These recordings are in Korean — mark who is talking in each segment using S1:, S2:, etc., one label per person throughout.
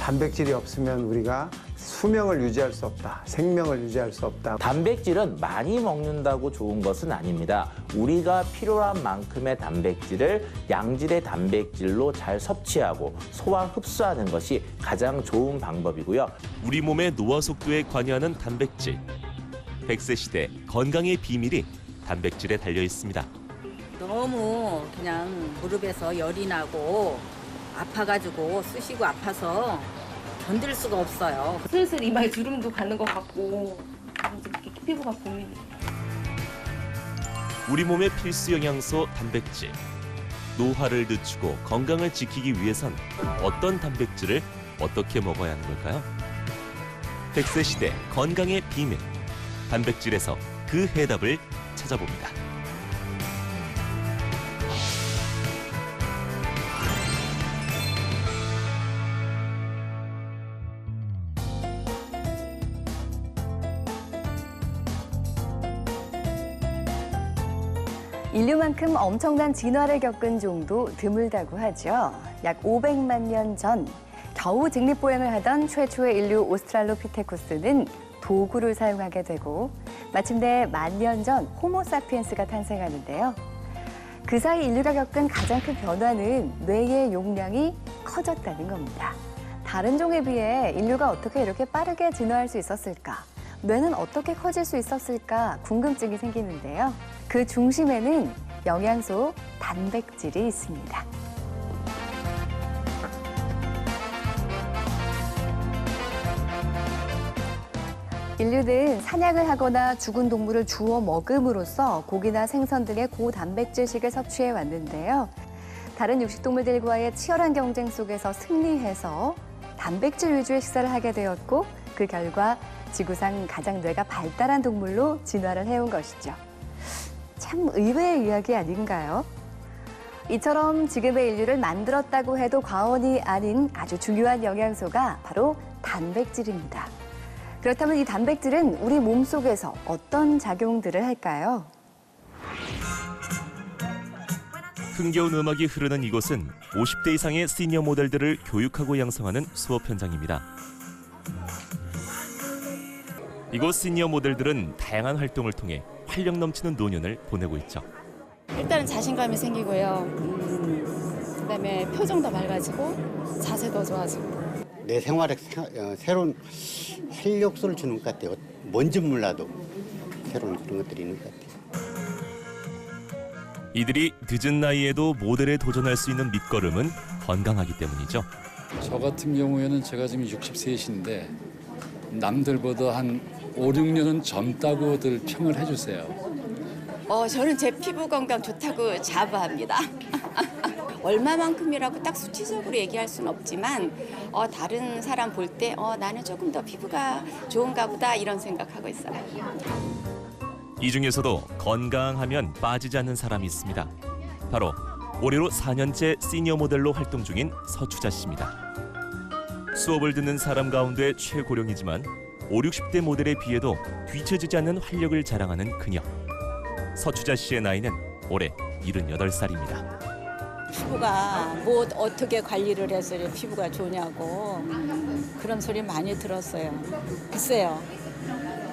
S1: 단백질이 없으면 우리가 수명을 유지할 수 없다. 생명을 유지할 수 없다.
S2: 단백질은 많이 먹는다고 좋은 것은 아닙니다. 우리가 필요한 만큼의 단백질을 양질의 단백질로 잘 섭취하고 소화 흡수하는 것이 가장 좋은 방법이고요.
S3: 우리 몸의 노화 속도에 관여하는 단백질. 100세 시대 건강의 비밀이 단백질에 달려 있습니다.
S4: 너무 그냥 무릎에서 열이 나고 아파가지고 쑤시고 아파서 견딜 수가 없어요.
S5: 슬슬 이마에 주름도 가는 것 같고 이제 이렇게 피부가 고민이.
S3: 우리 몸의 필수 영양소 단백질. 노화를 늦추고 건강을 지키기 위해선 어떤 단백질을 어떻게 먹어야 하는 걸까요? 100세 시대 건강의 비밀. 단백질에서 그 해답을 찾아봅니다.
S6: 인류만큼 엄청난 진화를 겪은 종도 드물다고 하죠. 약 500만 년 전 겨우 직립보행을 하던 최초의 인류 오스트랄로피테쿠스는 도구를 사용하게 되고 마침내 10,000년 전 호모사피엔스가 탄생하는데요. 그 사이 인류가 겪은 가장 큰 변화는 뇌의 용량이 커졌다는 겁니다. 다른 종에 비해 인류가 어떻게 이렇게 빠르게 진화할 수 있었을까? 뇌는 어떻게 커질 수 있었을까 궁금증이 생기는데요. 그 중심에는 영양소 단백질이 있습니다. 인류는 사냥을 하거나 죽은 동물을 주워 먹음으로써 고기나 생선 등의 고단백질식을 섭취해 왔는데요. 다른 육식동물들과의 치열한 경쟁 속에서 승리해서 단백질 위주의 식사를 하게 되었고 그 결과 지구상 가장 뇌가 발달한 동물로 진화를 해온 것이죠. 참 의외의 이야기 아닌가요? 이처럼 지금의 인류를 만들었다고 해도 과언이 아닌 아주 중요한 영양소가 바로 단백질입니다. 그렇다면 이 단백질은 우리 몸속에서 어떤 작용들을 할까요?
S3: 흥겨운 음악이 흐르는 이곳은 50대 이상의 시니어 모델들을 교육하고 양성하는 수업 현장입니다. 이곳 시니어 모델들은 다양한 활동을 통해 활력 넘치는 노년을 보내고 있죠.
S7: 일단은 자신감이 생기고요. 그다음에 표정도 밝아지고 자세도 좋아지고.
S8: 내 생활에 새로운 활력소를 주는 것 같아요. 뭔지 몰라도 새로운 그런 것들이 있는 것 같아요.
S3: 이들이 늦은 나이에도 모델에 도전할 수 있는 밑거름은 건강하기 때문이죠.
S9: 저 같은 경우에는 제가 지금 60세이신데 남들보다 한 5, 6년은 젊다고들 평을 해주세요.
S7: 저는 제 피부 건강 좋다고 자부합니다. 얼마만큼이라고 딱 수치적으로 얘기할 수는 없지만 다른 사람 볼 때 나는 조금 더 피부가 좋은가 보다 이런 생각하고 있어요.
S3: 이 중에서도 건강하면 빠지지 않는 사람이 있습니다. 바로 올해로 4년째 시니어 모델로 활동 중인 서추자 씨입니다. 수업을 듣는 사람 가운데 최고령이지만 5, 60대 모델에 비해도 뒤처지지 않는 활력을 자랑하는 그녀. 서추자 씨의 나이는 올해 78살입니다.
S10: 피부가 뭐 어떻게 관리를 해서 피부가 좋냐고 그런 소리 많이 들었어요. 글쎄요.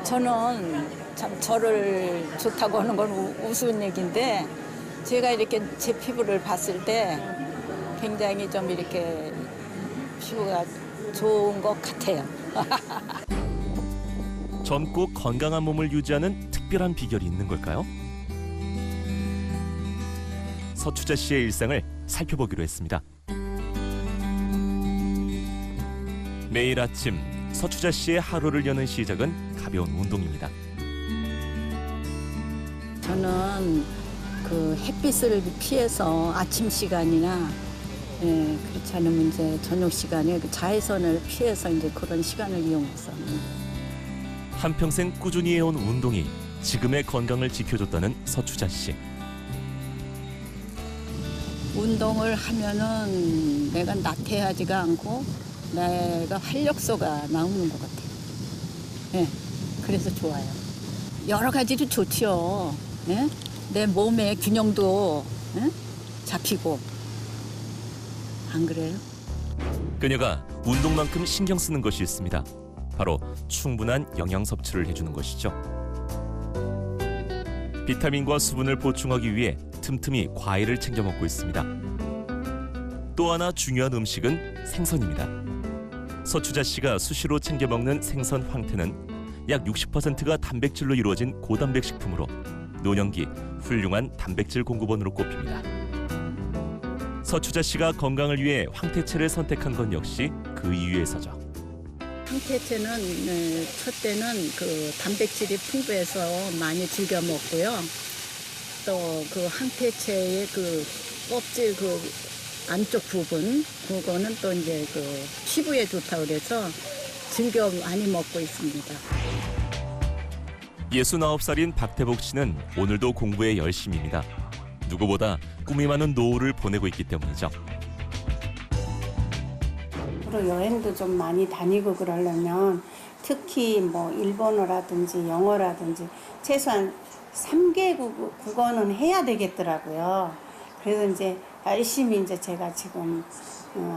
S10: 저는 참 저를 좋다고 하는 건 우스운 얘기인데 제가 이렇게 제 피부를 봤을 때 굉장히 좀 이렇게 피부가 좋은 것 같아요.
S3: 젊고 건강한 몸을 유지하는 특별한 비결이 있는 걸까요? 서추자 씨의 일상을 살펴보기로 했습니다. 매일 아침 서추자 씨의 하루를 여는 시작은 가벼운 운동입니다.
S10: 저는 그 햇빛을 피해서 아침 시간이나 그렇지 않으면 이제 저녁 시간에 그 자외선을 피해서 이제 그런 시간을 이용해서
S3: 한평생 꾸준히 해온 운동이 지금의 건강을 지켜줬다는 서추자 씨.
S10: 운동을 하면은 내가 나태하지가 않고 내가 활력소가 나오는 것 같아요. 네, 그래서 좋아요. 여러 가지로 좋지요. 네? 내 몸의 균형도 잡히고 안 그래요?
S3: 그녀가 운동만큼 신경 쓰는 것이 있습니다. 바로 충분한 영양 섭취를 해주는 것이죠. 비타민과 수분을 보충하기 위해 틈틈이 과일을 챙겨 먹고 있습니다. 또 하나 중요한 음식은 생선입니다. 서추자 씨가 수시로 챙겨 먹는 생선 황태는 약 60%가 단백질로 이루어진 고단백 식품으로 노년기 훌륭한 단백질 공급원으로 꼽힙니다. 서추자 씨가 건강을 위해 황태채를 선택한 건 역시 그 이유에서죠.
S10: 황태채는 첫때는 그 단백질이 풍부해서 많이 즐겨 먹고요. 또 그 황태채의 그 껍질 그 안쪽 부분 그거는 또 이제 그 피부에 좋다 그래서 즐겨 많이 먹고 있습니다.
S3: 69살인 박태복 씨는 오늘도 공부에 열심입니다. 누구보다 꿈이 많은 노후를 보내고 있기 때문이죠.
S11: 앞으로 여행도 좀 많이 다니고 그러려면 특히 뭐 일본어라든지 영어라든지 최소한 3개국 국어는 해야 되겠더라고요. 그래서 이제 열심히 이제 제가 지금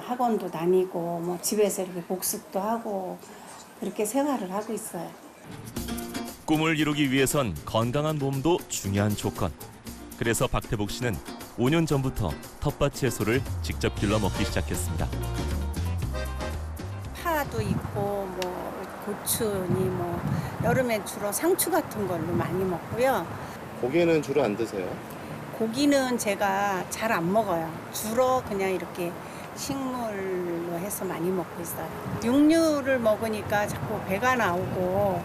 S11: 학원도 다니고 뭐 집에서 이렇게 복습도 하고 그렇게 생활을 하고 있어요.
S3: 꿈을 이루기 위해선 건강한 몸도 중요한 조건. 그래서 박태복 씨는 5년 전부터 텃밭 채소를 직접 길러 먹기 시작했습니다.
S11: 파도 있고 뭐 고추니 뭐 여름엔 주로 상추 같은 걸로 많이 먹고요.
S12: 고기는 주로 안 드세요?
S11: 고기는 제가 잘 안 먹어요. 주로 그냥 이렇게 식물로 해서 많이 먹고 있어요. 육류를 먹으니까 자꾸 배가 나오고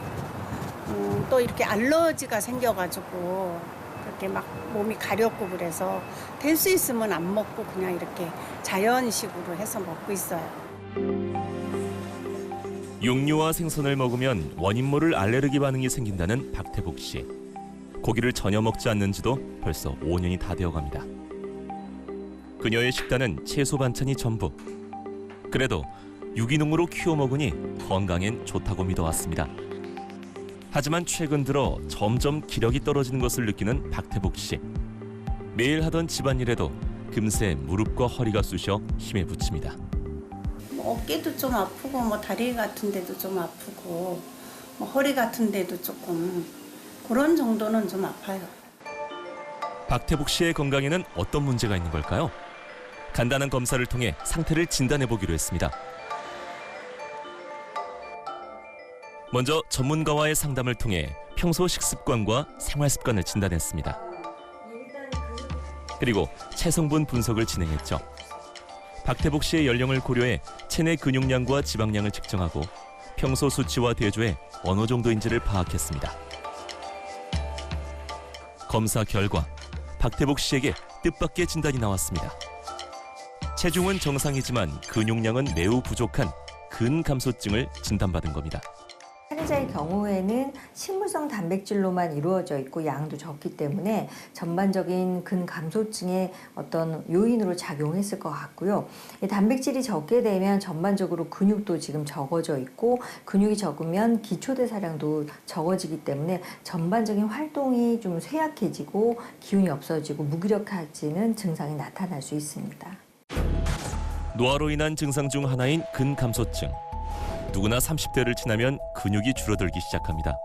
S11: 또 이렇게 알러지가 생겨가지고 그렇게 막 몸이 가렵고 그래서 될 수 있으면 안 먹고 그냥 이렇게 자연식으로 해서 먹고 있어요.
S3: 육류와 생선을 먹으면 원인 모를 알레르기 반응이 생긴다는 박태복 씨. 고기를 전혀 먹지 않는 지도 벌써 5년이 다 되어갑니다. 그녀의 식단은 채소 반찬이 전부. 그래도 유기농으로 키워 먹으니 건강엔 좋다고 믿어왔습니다. 하지만 최근 들어 점점 기력이 떨어지는 것을 느끼는 박태복 씨. 매일 하던 집안일에도 금세 무릎과 허리가 쑤셔 힘에 부칩니다.
S11: 어깨도 좀 아프고 뭐 다리 같은 데도 좀 아프고 뭐 허리 같은 데도 조금 그런 정도는 좀 아파요.
S3: 박태복 씨의 건강에는 어떤 문제가 있는 걸까요? 간단한 검사를 통해 상태를 진단해 보기로 했습니다. 먼저 전문가와의 상담을 통해 평소 식습관과 생활 습관을 진단했습니다. 그리고 체성분 분석을 진행했죠. 박태복 씨의 연령을 고려해 체내 근육량과 지방량을 측정하고 평소 수치와 대조해 어느 정도인지를 파악했습니다. 검사 결과 박태복 씨에게 뜻밖의 진단이 나왔습니다. 체중은 정상이지만 근육량은 매우 부족한 근감소증을 진단받은 겁니다.
S13: 환자의 경우에는 식물성 단백질로만 이루어져 있고 양도 적기 때문에 전반적인 근감소증의 어떤 요인으로 작용했을 것 같고요. 단백질이 적게 되면 전반적으로 근육도 지금 적어져 있고 근육이 적으면 기초대사량도 적어지기 때문에 전반적인 활동이 좀 쇠약해지고 기운이 없어지고 무기력해지는 증상이 나타날 수 있습니다.
S3: 노화로 인한 증상 중 하나인 근감소증. 누구나 30대를 지나면 근육이 줄어들기 시작합니다.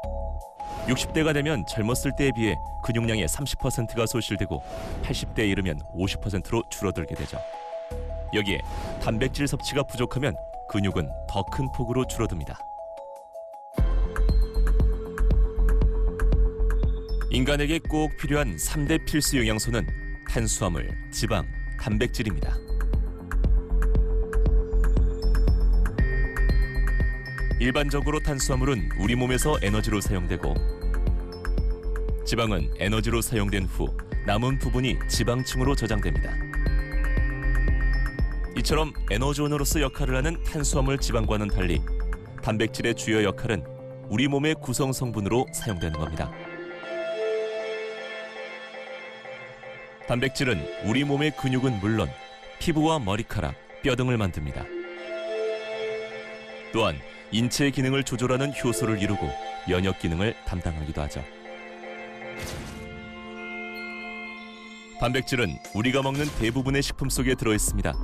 S3: 60대가 되면 젊었을 때에 비해 근육량의 30%가 소실되고 80대에 이르면 50%로 줄어들게 되죠. 여기에 단백질 섭취가 부족하면 근육은 더 큰 폭으로 줄어듭니다. 인간에게 꼭 필요한 3대 필수 영양소는 탄수화물, 지방, 단백질입니다. 일반적으로 탄수화물은 우리 몸에서 에너지로 사용되고 지방은 에너지로 사용된 후 남은 부분이 지방층으로 저장됩니다. 이처럼 에너지원으로서 역할을 하는 탄수화물 지방과는 달리 단백질의 주요 역할은 우리 몸의 구성 성분으로 사용되는 겁니다. 단백질은 우리 몸의 근육은 물론 피부와 머리카락, 뼈 등을 만듭니다. 또한 인체의 기능을 조절하는 효소를 이루고 면역 기능을 담당하기도 하죠. 단백질은 우리가 먹는 대부분의 식품 속에 들어있습니다.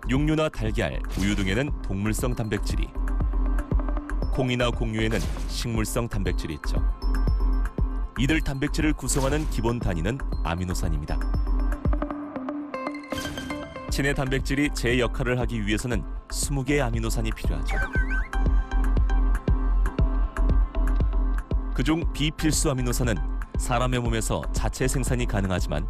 S3: 육류나 달걀, 우유 등에는 동물성 단백질이, 콩이나 곡류에는 식물성 단백질이 있죠. 이들 단백질을 구성하는 기본 단위는 아미노산입니다. 체내 단백질이 제 역할을 하기 위해서는 20개의 아미노산이 필요하죠. 그중 비필수 아미노산은 사람의 몸에서 자체 생산이 가능하지만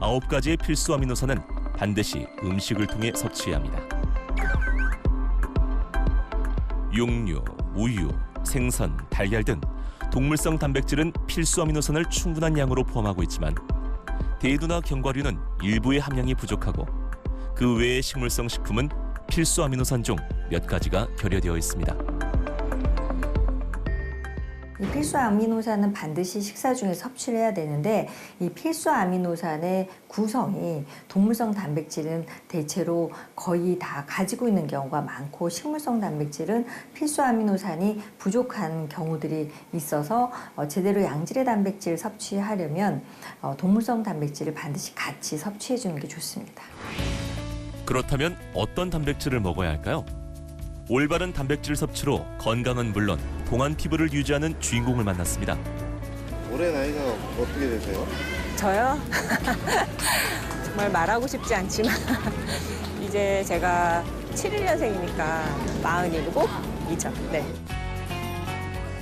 S3: 9가지의 필수 아미노산은 반드시 음식을 통해 섭취해야 합니다. 육류, 우유, 생선, 달걀 등 동물성 단백질은 필수 아미노산을 충분한 양으로 포함하고 있지만 대두나 견과류는 일부의 함량이 부족하고 그 외의 식물성 식품은 필수 아미노산 중 몇 가지가 결여되어 있습니다.
S13: 이 필수 아미노산은 반드시 식사 중에 섭취를 해야 되는데 이 필수 아미노산의 구성이 동물성 단백질은 대체로 거의 다 가지고 있는 경우가 많고 식물성 단백질은 필수 아미노산이 부족한 경우들이 있어서 제대로 양질의 단백질을 섭취하려면 동물성 단백질을 반드시 같이 섭취해 주는 게 좋습니다.
S3: 그렇다면 어떤 단백질을 먹어야 할까요? 올바른 단백질 섭취로 건강은 물론 동안 피부를 유지하는 주인공을 만났습니다.
S12: 올해 나이가 어떻게 되세요?
S14: 저요? 정말 말하고 싶지 않지만 이제 제가 71년생이니까 47이죠. 네.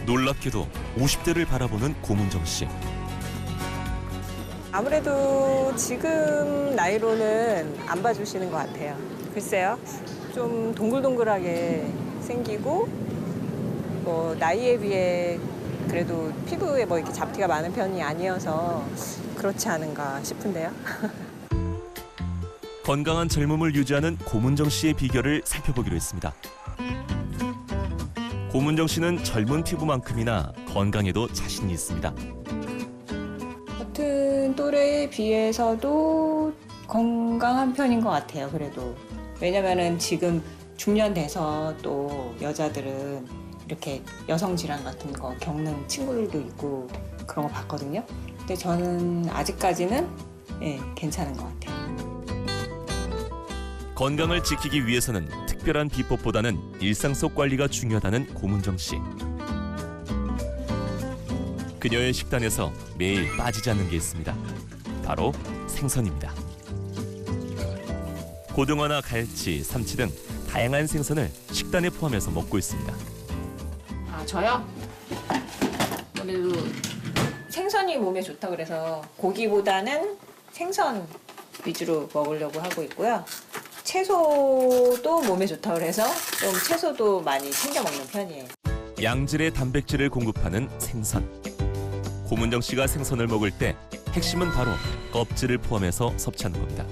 S3: 놀랍게도 50대를 바라보는 고문정 씨.
S14: 아무래도 지금 나이로는 안 봐주시는 것 같아요. 글쎄요. 좀 동글동글하게 생기고 뭐 나이에 비해 그래도 피부에 뭐 이렇게 잡티가 많은 편이 아니어서 그렇지 않은가 싶은데요.
S3: 건강한 젊음을 유지하는 고문정 씨의 비결을 살펴보기로 했습니다. 고문정 씨는 젊은 피부만큼이나 건강에도 자신이 있습니다.
S14: 같은 또래에 비해서도 건강한 편인 것 같아요. 그래도 왜냐면은 지금 중년 돼서 또 여자들은 이렇게 여성 질환 같은 거 겪는 친구들도 있고 그런 거 봤거든요. 근데 저는 아직까지는 괜찮은 것 같아요.
S3: 건강을 지키기 위해서는 특별한 비법보다는 일상 속 관리가 중요하다는 고문정 씨. 그녀의 식단에서 매일 빠지지 않는 게 있습니다. 바로 생선입니다. 고등어나 갈치, 삼치 등 다양한 생선을 식단에 포함해서 먹고 있습니다.
S14: 아, 저요? 그래도 생선이 몸에 좋다 그래서 고기보다는 생선 위주로 먹으려고 하고 있고요. 채소도 몸에 좋다 그래서 좀 채소도 많이 챙겨 먹는 편이에요.
S3: 양질의 단백질을 공급하는 생선. 고문정 씨가 생선을 먹을 때 핵심은 바로 껍질을 포함해서 섭취하는 겁니다.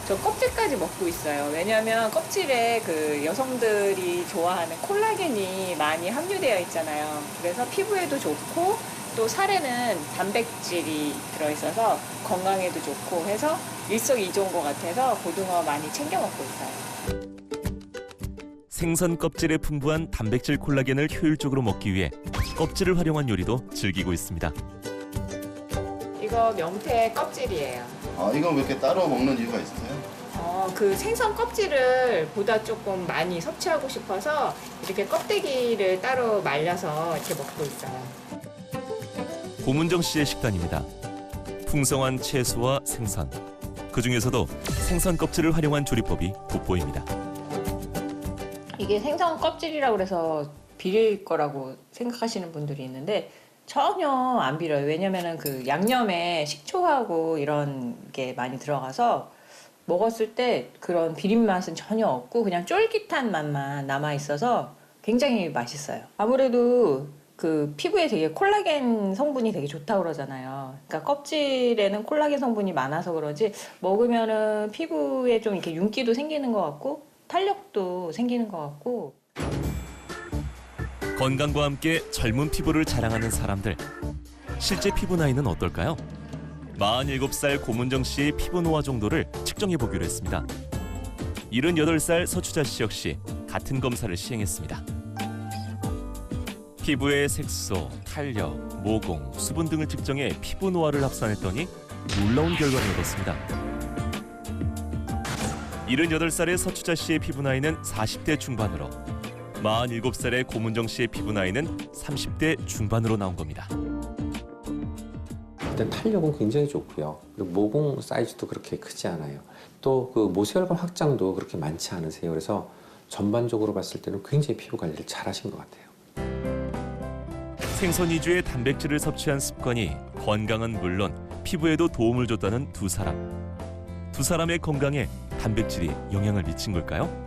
S14: 저 껍질까지 먹고 있어요. 왜냐하면 껍질에 그 여성들이 좋아하는 콜라겐이 많이 함유되어 있잖아요. 그래서 피부에도 좋고 또 살에는 단백질이 들어있어서 건강에도 좋고 해서 일석이조인 것 같아서 고등어 많이 챙겨 먹고 있어요.
S3: 생선 껍질에 풍부한 단백질 콜라겐을 효율적으로 먹기 위해 껍질을 활용한 요리도 즐기고 있습니다.
S14: 이거 명태 껍질이에요.
S12: 아, 이건 왜 이렇게 따로 먹는 이유가 있으세요?
S14: 그 생선 껍질을 보다 조금 많이 섭취하고 싶어서 이렇게 껍데기를 따로 말려서 이렇게 먹고 있어요.
S3: 고문정 씨의 식단입니다. 풍성한 채소와 생선, 그중에서도 생선 껍질을 활용한 조리법이 돋보입니다.
S14: 이게 생선 껍질이라고 해서 비릴 거라고 생각하시는 분들이 있는데 전혀 안 비려요. 왜냐면은 그 양념에 식초하고 이런 게 많이 들어가서 먹었을 때 그런 비린 맛은 전혀 없고 그냥 쫄깃한 맛만 남아 있어서 굉장히 맛있어요. 아무래도 그 피부에 되게 콜라겐 성분이 되게 좋다고 그러잖아요. 그러니까 껍질에는 콜라겐 성분이 많아서 그런지 먹으면은 피부에 좀 이렇게 윤기도 생기는 것 같고 탄력도 생기는 것 같고.
S3: 건강과 함께 젊은 피부를 자랑하는 사람들. 실제 피부 나이는 어떨까요? 47살 고문정 씨의 피부 노화 정도를 측정해 보기로 했습니다. 78살 서추자 씨 역시 같은 검사를 시행했습니다. 피부의 색소, 탄력, 모공, 수분 등을 측정해 피부 노화를 합산했더니 놀라운 결과를 얻었습니다. 78살의 서추자 씨의 피부 나이는 40대 중반으로 47살의 고문정 씨의 피부 나이는 30대 중반으로 나온 겁니다.
S15: 일단 탄력은 굉장히 좋고요. 그리고 모공 사이즈도 그렇게 크지 않아요. 또 그 모세혈관 확장도 그렇게 많지 않으세요. 그래서 전반적으로 봤을 때는 굉장히 피부 관리를 잘 하신 것 같아요.
S3: 생선 위주의 단백질을 섭취한 습관이 건강은 물론 피부에도 도움을 줬다는 두 사람. 두 사람의 건강에 단백질이 영향을 미친 걸까요?